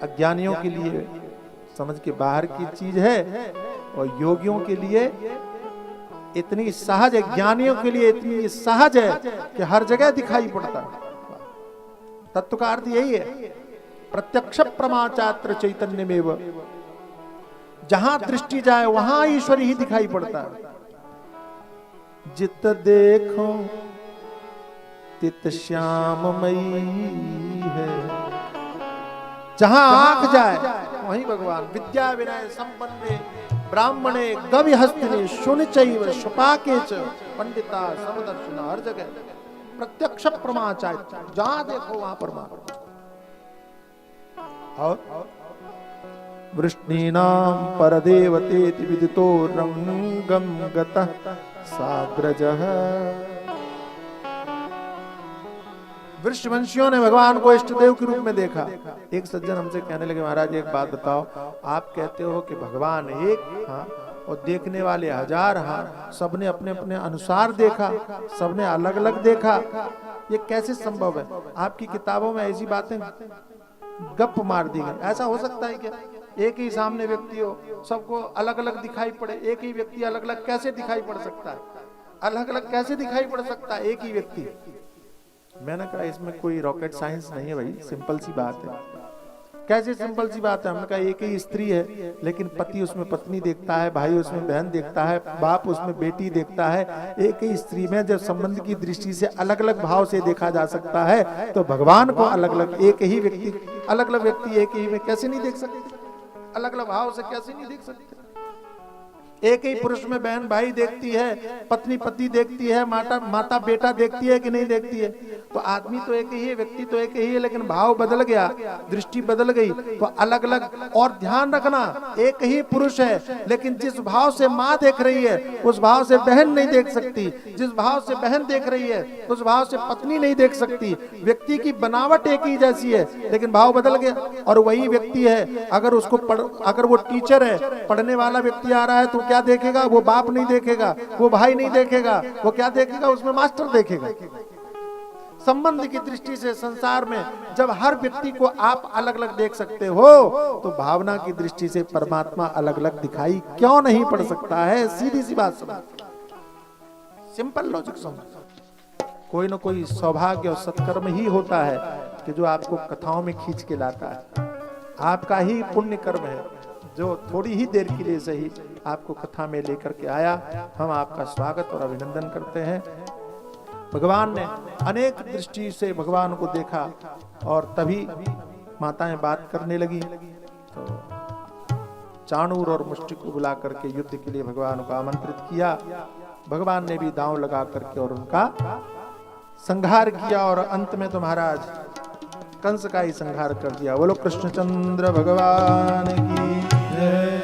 अज्ञानियों के लिए समझ के बाहर की चीज है और योगियों के लिए इतनी सहज है, ज्ञानियों के लिए इतनी सहज है कि हर जगह दिखाई पड़ता है। तत्व का अर्थ यही है, प्रत्यक्ष प्रमाचात्र चैतन्य में जहां दृष्टि जाए वहां ईश्वर ही दिखाई पड़ता है। जित देखो तित श्याममयी है, जहां आंख जाए वहीं भगवान। विद्या विनय संपन्ने ब्राह्मणे गवि हस्तिने शुनिचैव शुपाके च पंडिता समदर्शिना, हर जगह प्रत्यक्ष प्रमाचार्य, जहां देखो वहां परमात्मा। और वृष्णीनां परदेवतेति विदितो रंगम गतः साग्रजः। वृषवंशियों ने भगवान को इष्ट देव के रूप में देखा। एक सज्जन हमसे कहने लगे, महाराज एक बात बताओ, आप कहते हो कि भगवान एक, हाँ, और देखने वाले हजार, हाँ, सबने अपने अपने अनुसार देखा, सबने अलग अलग देखा, ये कैसे संभव है? आपकी किताबों में ऐसी बातें गप मार दी गई। ऐसा हो सकता है क्या? एक ही सामने व्यक्ति हो, सबको अलग अलग दिखाई पड़े। एक ही व्यक्ति अलग अलग कैसे दिखाई पड़ सकता है? अलग अलग कैसे दिखाई पड़ सकता है एक ही व्यक्ति? मैंने कहा इसमें कोई रॉकेट साइंस नहीं है भाई, सिंपल सी बात है। कैसे सिंपल सी बात है? हमने कहा एक ही स्त्री है, लेकिन पति उसमें पत्नी देखता है, भाई उसमें बहन देखता है, बाप उसमें बेटी देखता है। एक ही स्त्री में जब संबंध की दृष्टि से अलग अलग भाव से देखा जा सकता है, तो भगवान को अलग अलग, एक ही व्यक्ति, अलग अलग व्यक्ति एक ही में कैसे नहीं देख सकते? अलग अलग भाव से कैसे नहीं देख सकते? एक ही पुरुष में बहन भाई देखती है, पत्नी पति देखती है, माता बेटा देखती है कि नहीं देखती है? तो आदमी तो एक ही है, व्यक्ति तो एक ही है, लेकिन भाव बदल गया, दृष्टि बदल गई, तो अलग अलग। और ध्यान रखना, एक ही पुरुष है, लेकिन जिस भाव से माँ देख रही है उस भाव से बहन नहीं देख सकती, जिस भाव से बहन देख रही है उस भाव से पत्नी नहीं देख सकती। व्यक्ति की बनावट एक ही जैसी है, लेकिन भाव बदल गया। और वही व्यक्ति है, अगर उसको अगर वो टीचर है, पढ़ने वाला व्यक्ति आ रहा है तो क्या देखेगा? वो बाप नहीं देखेगा, वो भाई नहीं देखेगा, वो क्या देखेगा? उसमें मास्टर देखेगा। संबंध की दृष्टि से संसार में जब हर व्यक्ति को आप अलग अलग देख सकते हो, तो भावना की दृष्टि से परमात्मा अलग अलग दिखाई क्यों नहीं पड़ सकता है? सीधी सी बात समझ, सिंपल लॉजिक समझ। कोई ना कोई सौभाग्य और सत्कर्म ही होता है कि जो आपको कथाओं में खींच के लाता है। आपका ही पुण्य कर्म है जो थोड़ी ही देर के लिए सही आपको कथा में लेकर के आया। हम आपका स्वागत और अभिनंदन करते हैं। भगवान ने अनेक दृष्टि से भगवान को देखा और तभी माताएं बात करने लगी, तो चाणूर और मुष्टिक को बुला करके युद्ध के लिए भगवान को आमंत्रित किया। भगवान ने भी दांव लगा करके और उनका संहार किया, और अंत में तो महाराज कंस का ही संहार कर दिया। बोलो कृष्णचंद्र भगवान की जय।